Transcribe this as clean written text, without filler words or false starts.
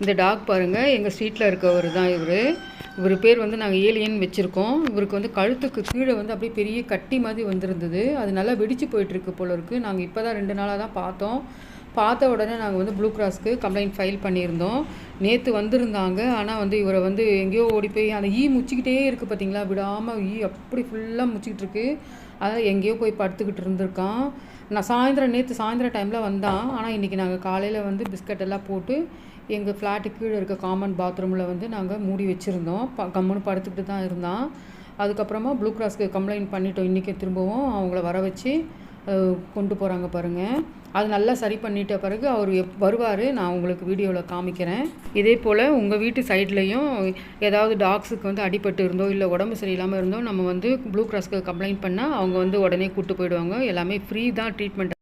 இந்த டாக் பாருங்கள், எங்கள் ஸ்ட்ரீட்டில் இருக்கவர் தான் இவர் பேர் வந்து நாங்கள் ஏலியன் வச்சுருக்கோம். இவருக்கு வந்து கழுத்துக்கு கீழே வந்து அப்படியே பெரிய கட்டி மாதிரி வந்திருந்தது. அது நல்லா வெடிச்சு போயிட்டுருக்கு போல இருக்குது. நாங்கள் இப்போ தான் 2 நாளாக தான் பார்த்தோம். பார்த்த உடனே நாங்கள் வந்து ப்ளூ கிராஸ்க்கு கம்ப்ளைண்ட் ஃபைல் பண்ணியிருந்தோம். நேற்று வந்திருந்தாங்க. ஆனால் வந்து இவரை வந்து எங்கேயோ ஓடி போய் அந்த முச்சிக்கிட்டே இருக்குது பார்த்தீங்களா, விடாமல் அப்படி ஃபுல்லாக முச்சிக்கிட்டு இருக்கு. அதான் எங்கேயோ போய் படுத்துக்கிட்டு இருந்திருக்கான். நான் நேற்று சாயந்தரம் டைமில் வந்தான். ஆனால் இன்றைக்கி நாங்கள் காலையில் வந்து பிஸ்கட் எல்லாம் போட்டு எங்கள் ஃப்ளாட்டு கீழே இருக்க காமன் பாத்ரூமில் வந்து நாங்கள் மூடி வச்சுருந்தோம். கம்முன்னு படுத்துக்கிட்டு தான் இருந்தான். அதுக்கப்புறமா ப்ளூ கிராஸ்க்கு கம்ப்ளைண்ட் பண்ணிட்டோம். இன்றைக்கி திரும்பவும் அவங்கள வர வச்சு கொண்டு போகிறாங்க பாருங்கள். அது நல்லா சரி பண்ணிட்ட பிறகு அவர் வருவார். நான் உங்களுக்கு வீடியோவில் காமிக்கிறேன். இதே போல் உங்கள் வீட்டு சைட்லேயும் ஏதாவது டாக்ஸுக்கு வந்து அடிபட்டு இருந்தோ இல்லை உடம்பு சரியில்லாமல் இருந்தோ நம்ம வந்து ப்ளூ கிராஸ்க்கு கம்ப்ளைண்ட் பண்ணால் அவங்க வந்து உடனே கூப்பிட்டு போயிடுவாங்க. எல்லாமே ஃப்ரீ தான் ட்ரீட்மெண்ட்.